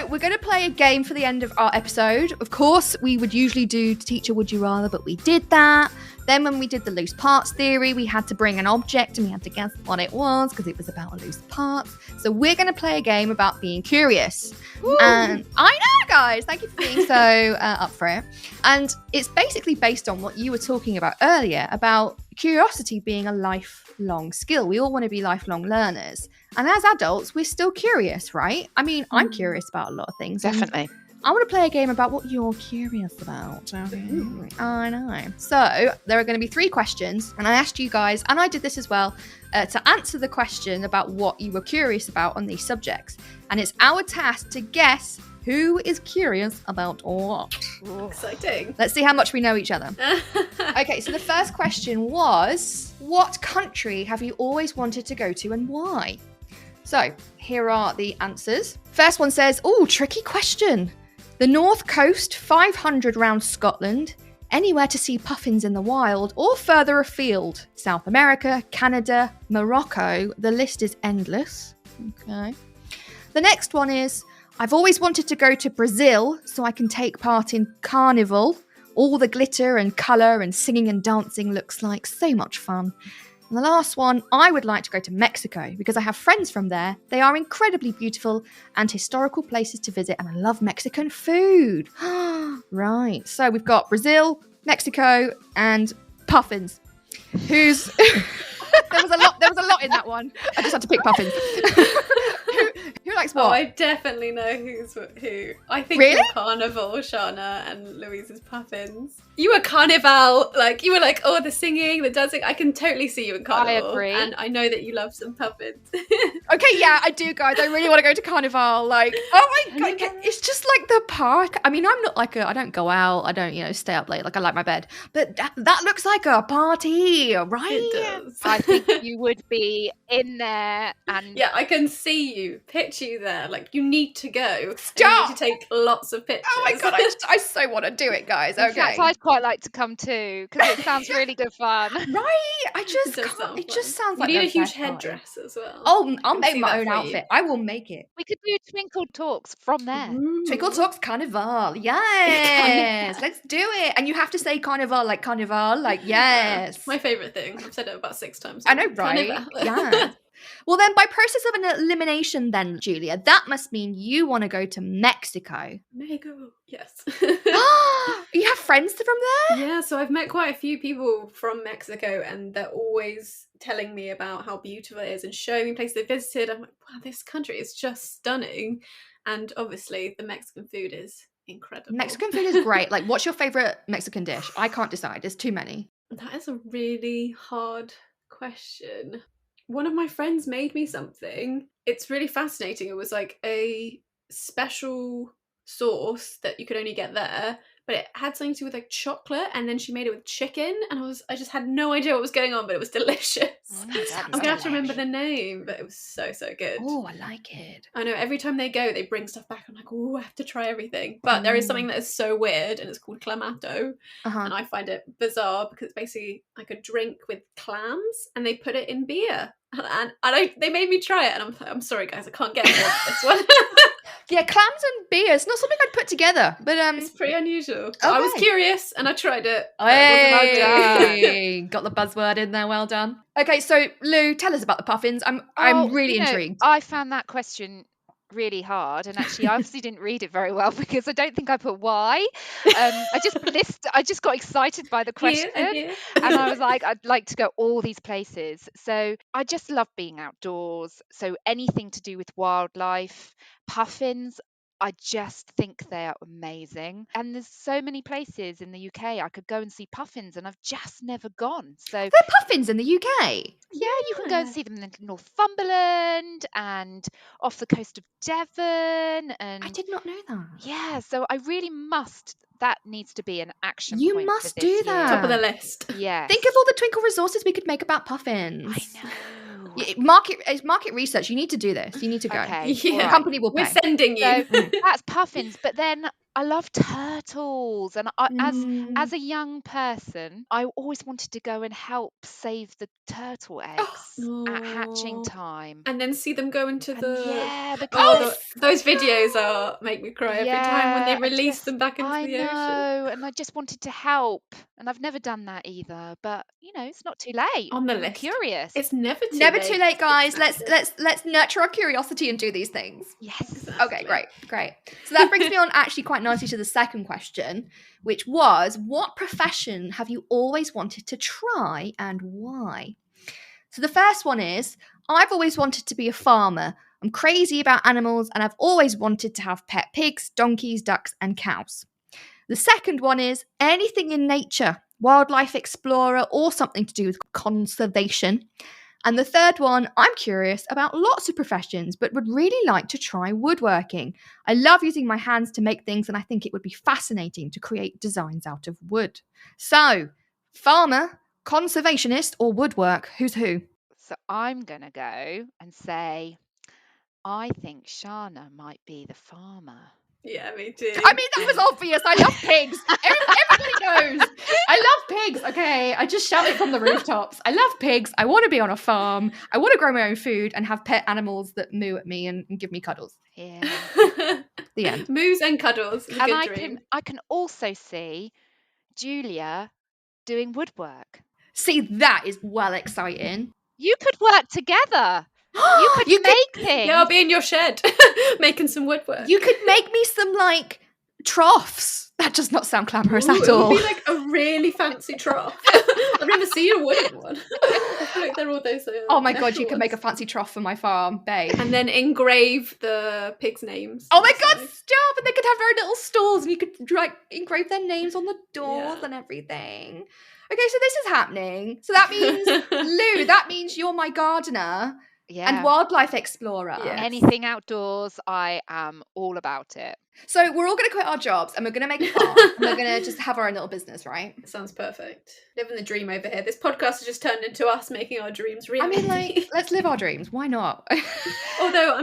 We're going to play a game for the end of our episode. Of course, we would usually do Teacher Would You Rather, but we did that. Then when we did the loose parts theory, we had to bring an object and we had to guess what it was because it was about loose parts. So we're going to play a game about being curious. Woo! And I know, guys. Thank you for being so up for it. And it's basically based on what you were talking about earlier, about curiosity being a lifelong skill. We all want to be lifelong learners. And as adults, we're still curious, right? I mean, I'm curious about a lot of things. Definitely. I want to play a game about what you're curious about. I know. So there are going to be 3 questions, and I asked you guys, and I did this as well, to answer the question about what you were curious about on these subjects. And it's our task to guess who is curious about what. Ooh, exciting. Let's see how much we know each other. Okay, so the first question was, what country have you always wanted to go to and why? So here are the answers. First one says, tricky question. The North Coast, 500 round Scotland, anywhere to see puffins in the wild, or further afield. South America, Canada, Morocco. The list is endless. Okay. The next one is, I've always wanted to go to Brazil so I can take part in Carnival. All the glitter and colour and singing and dancing looks like so much fun. And the last one, I would like to go to Mexico because I have friends from there. They are incredibly beautiful and historical places to visit, and I love Mexican food. Right, so we've got Brazil, Mexico, and puffins. Who's... there was a lot in that one. I just had to pick puffins. Who likes what? Oh, I definitely know who. I think Really? you're Carnival, Shana, and Louise's puffins. You were Carnival, like you were like, oh, the singing, the dancing. I can totally see you in Carnival. I agree. And I know that you love some puffins. Okay, yeah, I do, guys. I really want to go to Carnival. Like, oh my god, it's just like the park. I mean, I'm not like I don't go out. I don't, stay up late. Like, I like my bed. But that looks like a party, right? It does. I think you would be in there, and Yeah, I can see you, picture you there. Like, you need to go. Stop! You need to take lots of pictures. Oh my god, I so want to do it, guys. in Okay. fact, I'd quite like to come too because it sounds really good fun. Right? I just It does can't. sound It just fun. sounds like you need the a huge best party. headdress as well. Oh, I'll can make see my that own for you. outfit. I will make it. We could do Twinkl talks from there. Twinkl Talks Carnival. Yes. Let's do it. And you have to say Carnival, like yes. My favourite thing. I've said it about 6 times. I know, right? Carnival. Yeah. Well, then, by process of an elimination, then, Julia, that must mean you want to go to Mexico. Mexico. Yes. You have friends from there? Yeah, so I've met quite a few people from Mexico, and they're always telling me about how beautiful it is and showing me places they visited. I'm like, wow, this country is just stunning. And obviously, the Mexican food is incredible. Mexican food is great. Like, what's your favorite Mexican dish? I can't decide. There's too many. That is a really hard question. One of my friends made me something. It's really fascinating. It was like a special sauce that you could only get there, but it had something to do with like chocolate, and then she made it with chicken, and I just had no idea what was going on, but it was delicious. I'm gonna have to remember the name, but it was so good. Oh, I like it. I know every time they go, they bring stuff back. I'm like, oh, I have to try everything. But there is something that is so weird, and it's called clamato. Uh-huh. And I find it bizarre because it's basically like a drink with clams, and they put it in beer. And they made me try it, and I'm sorry, guys, I can't get involved with this one. Yeah, clams and beer. It's not something I'd put together, but It's pretty unusual. I was Okay. curious, and I tried it. But it wasn't my thing. Hey, got the buzzword in there. Well done. Okay, so Lou, tell us about the puffins. I'm really intrigued. I found that question really hard, and actually I obviously didn't read it very well because I don't think I put why. I just got excited by the question. Here. And I was like, I'd like to go all these places. So I just love being outdoors. So anything to do with wildlife, puffins, I just think they are amazing. And there's so many places in the UK I could go and see puffins, and I've just never gone. So They're puffins in the UK. yeah, you can go and see them in Northumberland and off the coast of Devon. And I did not know that. yeah, so I really must. That needs to be an action You point must for do this that. year. Top of the list. Yeah. Think of all the Twinkl resources we could make about puffins. I know. Yeah, market research. You need to do this. You need to go. Okay. Yeah. all The right. company will We're pay. sending you. So that's puffins, but then I love turtles, and Mm. as a young person, I always wanted to go and help save the turtle eggs at hatching Oh. time. And then see them go into And the... yeah, Oh, because those videos make me cry every time when yeah, they release them back into I the ocean. know, and I just wanted to help, and I've never done that either. But it's not too late. On the I'm list. curious. It's never too Never late. too late, guys. Exactly. Let's nurture our curiosity and do these things. yes. Okay, great. So that brings me on actually quite nicely to the second question, which was, what profession have you always wanted to try and why? So the first one is, I've always wanted to be a farmer. I'm crazy about animals, and I've always wanted to have pet pigs, donkeys, ducks, and cows. The second one is anything in nature, wildlife explorer, or something to do with conservation. And the third one, I'm curious about lots of professions, but would really like to try woodworking. I love using my hands to make things, and I think it would be fascinating to create designs out of wood. So, farmer, conservationist, or woodwork, who's who? So I'm gonna go and say, I think Shana might be the farmer. Yeah, me too. I mean, that was obvious. I love pigs. Everybody knows. I love pigs. Okay, I just shouted from the rooftops. I love pigs. I want to be on a farm. I want to grow my own food and have pet animals that moo at me and give me cuddles. Yeah. The end. Moos and cuddles is a And good dream. I can also see Julia doing woodwork. See, that is well exciting. You could work together. You could make things. Yeah, I'll be in your shed making some woodwork. You could make me some, like, troughs. That does not sound glamorous at It all. would be like a really fancy trough. I've never seen a wooden one. I feel like they're all those. Oh my god, you metal can make a ones. fancy trough for my farm, babe. And then engrave the pigs' names. Oh my god, inside. stop! And they could have their own little stalls and you could like engrave their names on the doors Yeah. and everything. Okay, so this is happening. So that means, Lou, that means you're my gardener Yeah. and wildlife explorer. Yeah. Anything outdoors, I am all about it. So we're all going to quit our jobs and we're going to make a farm and we're going to just have our own little business, right? Sounds perfect. Living the dream over here. This podcast has just turned into us making our dreams reality. I mean, like, let's live our dreams. Why not? Although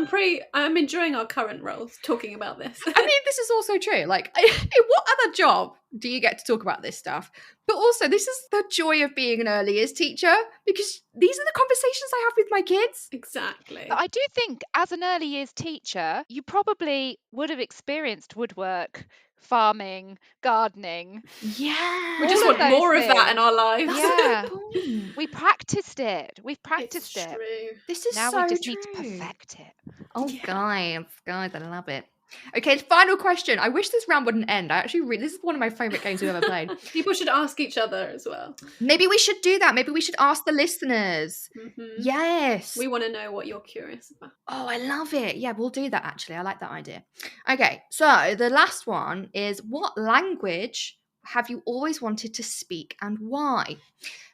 I'm enjoying our current roles talking about this. I mean, this is also true. Like, in what other job do you get to talk about this stuff? But also, this is the joy of being an early years teacher because these are the conversations I have with my kids. Exactly. But I do think as an early years teacher, you probably would have experienced woodwork, farming, gardening. Yeah. We just all of want those more of that things. in our lives. Yeah. Point. We practiced it. We've It's practiced it. true. This is Now so we just true. need to perfect it. Oh, Yeah. guys, I love it. Okay, final question. I wish this round wouldn't end. I actually this is one of my favourite games we've ever played. People should ask each other as well. Maybe we should do that. Maybe we should ask the listeners. Mhm. Yes. We want to know what you're curious about. Oh, I love it. Yeah, we'll do that actually. I like that idea. Okay, so the last one is what language have you always wanted to speak and why?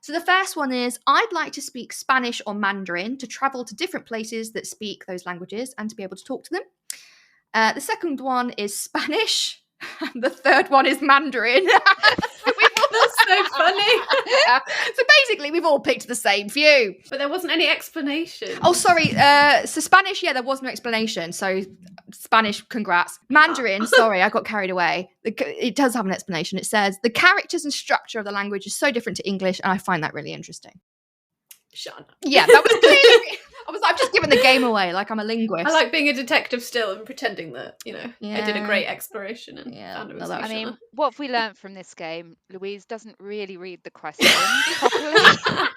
So the first one is I'd like to speak Spanish or Mandarin to travel to different places that speak those languages and to be able to talk to them. The second one is Spanish. The third one is Mandarin. That's so funny. So basically, we've all picked the same few. But there wasn't any explanation. Oh, sorry. So Spanish, yeah, there was no explanation. So Spanish, congrats. Mandarin, sorry, I got carried away. It does have an explanation. It says, the characters and structure of the language is so different to English, and I find that really interesting. Shut up. Yeah, that was clearly... I've just given the game away, like I'm a linguist. I like being a detective still and pretending that, I did a Yeah. great exploration and Yeah, found it was well, that I Luciana. mean, what have we learned from this game? Louise doesn't really read the questions properly.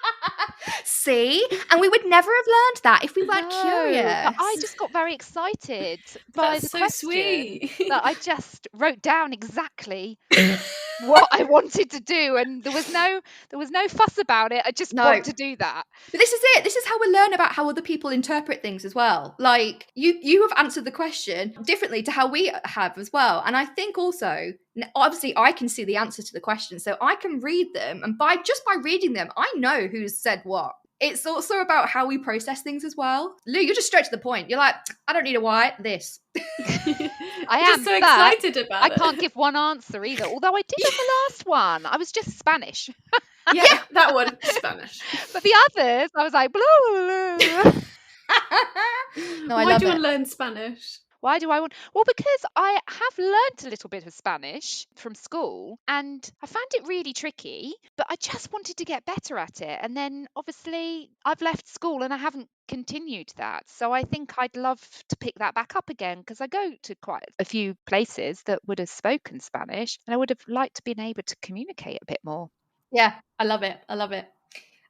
See? And we would never have learned that if we weren't No, curious. but I just got very excited by That's the so question sweet. that I just wrote down exactly what I wanted to do, and there was no fuss about it. I just No. want to do that. But this is it. This is how we learn about how other people interpret things as well. Like you have answered the question differently to how we have as well. And I think also, obviously, I can see the answer to the question, so I can read them, and by reading them, I know who's said what. It's also about how we process things as well. Lou, you're just straight to the point. You're like, I don't need a why. This. I I'm am just so but excited about I it. can't give one answer either. Although I did on the last one, I was just Spanish. Yeah, that one, Spanish. But the others, I was like, blah, blah, blah. No, I Why love do you it. want to learn Spanish? Why do I want? Well, because I have learnt a little bit of Spanish from school and I found it really tricky, but I just wanted to get better at it. And then obviously I've left school and I haven't continued that. So I think I'd love to pick that back up again because I go to quite a few places that would have spoken Spanish and I would have liked to been able to communicate a bit more. Yeah, I love it. I love it.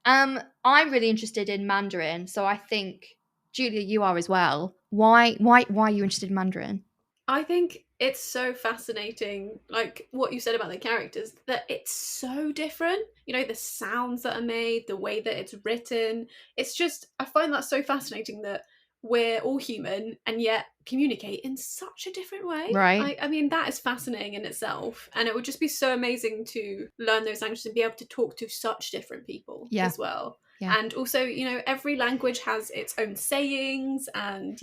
I'm really interested in Mandarin, so I think Julia, you are as well. Why are you interested in Mandarin? I think it's so fascinating, like what you said about the characters, that it's so different. The sounds that are made, the way that it's written. It's just, I find that so fascinating that we're all human and yet communicate in such a different way. Right. I mean, that is fascinating in itself. And it would just be so amazing to learn those languages and be able to talk to such different people as well. Yeah. And also, every language has its own sayings and,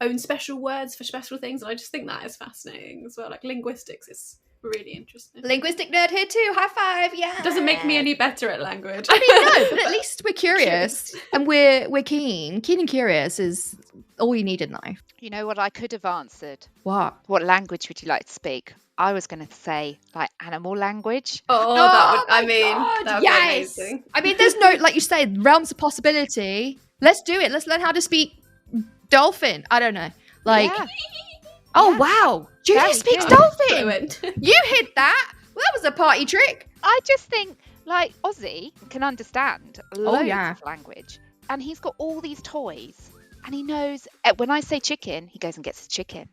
own special words for special things. And I just think that is fascinating as well. Like linguistics is really interesting. Linguistic nerd here too. High five. Yeah. It doesn't make me any better at language. I mean, no, but at least we're curious and we're keen. Keen and curious is all you need in life. You know what I could have answered? What? What language would you like to speak? I was going to say like animal language. Oh, that would, that would be amazing. I mean, there's no, like you say, realms of possibility. Let's do it. Let's learn how to speak dolphin. I don't know. Like, Yeah. Oh, Yeah. wow. Julia Very speaks good. dolphin. Fluent. You hid that. Well, that was a party trick. I just think, like, Ozzy can understand loads yeah. of language, and he's got all these toys, and he knows when I say chicken, he goes and gets his chicken.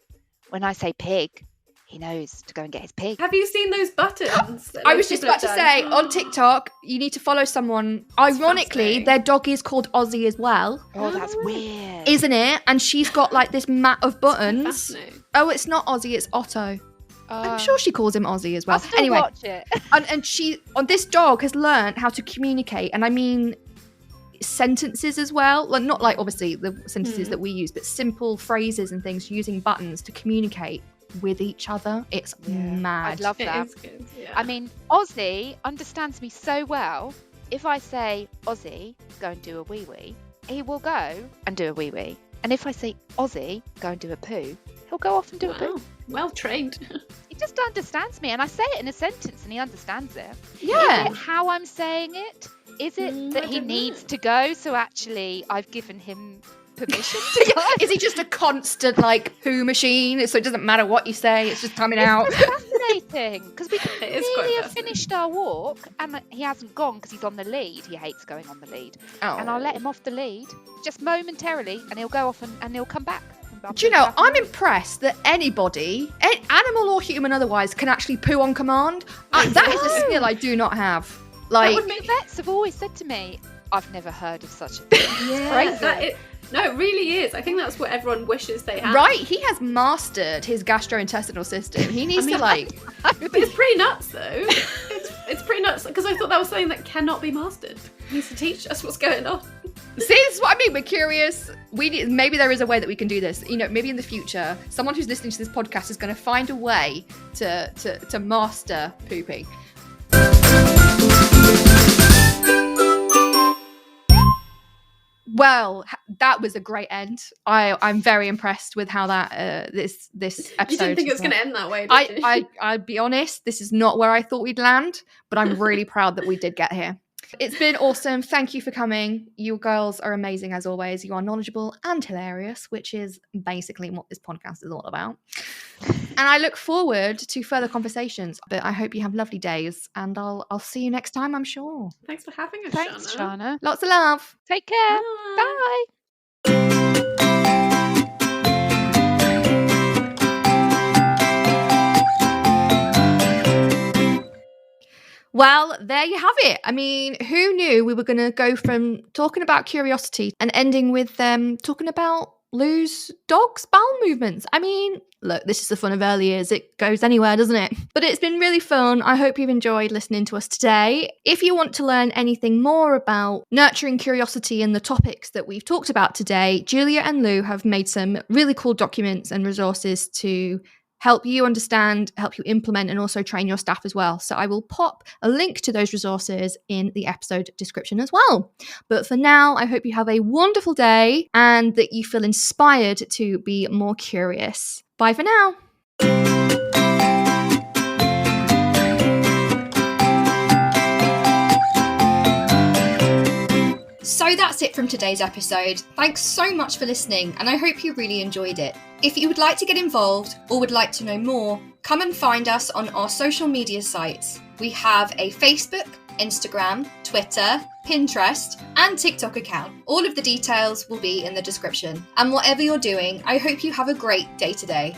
When I say pig, he knows to go and get his pig. Have you seen those buttons? that I loads was of just people about to have say, done? on TikTok, you need to follow someone. Ironically, fascinating. their dog is called Ozzy as well, Oh, that's Oh. weird. isn't it? And she's got like this mat of buttons. Fascinating. Oh, it's not Ozzy, it's Otto. I'm sure she calls him Ozzy as well. I'll still Anyway, watch it. and she on this dog has learned how to communicate, and I mean sentences as well. Like not like obviously the sentences that we use, but simple phrases and things using buttons to communicate with each other. It's mad. I'd love It that. is good. Yeah. I mean, Ozzy understands me so well. If I say, Ozzy, go and do a wee-wee, he will go and do a wee-wee. And if I say, Ozzy, go and do a poo, he'll go off and do a poo. Wow. Well trained. He just understands me. And I say it in a sentence and he understands it. Yeah. Is it how I'm saying it? Is it that I he don't needs know. to go? So actually, I've given him permission to go. Is he just a constant like poo machine? So it doesn't matter what you say, it's just coming out. It's fascinating because we could It is quite really have fascinating. finished our walk and he hasn't gone because he's on the lead. He hates going on the lead. And I'll let him off the lead just momentarily and he'll go off and he'll come back. Do you know, I'm impressed that anybody, animal or human otherwise, can actually poo on command. That is a skill I do not have. Like, The vets have always said to me, I've never heard of such a thing. yeah. Crazy. No, it really is. I think that's what everyone wishes they had. Right, he has mastered his gastrointestinal system. He needs to like. But it's pretty nuts, though. It's pretty nuts because I thought that was something that cannot be mastered. He needs to teach us what's going on. See, this is what I mean. We're curious. Maybe there is a way that we can do this. You know, maybe in the future, someone who's listening to this podcast is going to find a way to master pooping. Well, that was a great end. I'm very impressed with how that this episode. You didn't think it was going to end that way, did you? I'll be honest. This is not where I thought we'd land, but I'm really proud that we did get here. It's been awesome. Thank you for coming. You girls are amazing as always. You are knowledgeable and hilarious, which is basically what this podcast is all about. And I look forward to further conversations. But I hope you have lovely days, and I'll see you next time, I'm sure. Thanks for having us, Thanks, Shana. Shana. Lots of love. Take care. Bye. Bye. Well, there you have it. I mean, who knew we were going to go from talking about curiosity and ending with talking about Lou's dog's bowel movements? I mean, look, this is the fun of early years. It goes anywhere, doesn't it? But it's been really fun. I hope you've enjoyed listening to us today. If you want to learn anything more about nurturing curiosity and the topics that we've talked about today, Julia and Lou have made some really cool documents and resources to help you understand, help you implement, and also train your staff as well. So I will pop a link to those resources in the episode description as well. But for now, I hope you have a wonderful day and that you feel inspired to be more curious. Bye for now. So that's it from today's episode. Thanks so much for listening, and I hope you really enjoyed it. If you would like to get involved or would like to know more, come and find us on our social media sites. We have a Facebook, Instagram, Twitter, Pinterest, and TikTok account. All of the details will be in the description. And whatever you're doing, I hope you have a great day today.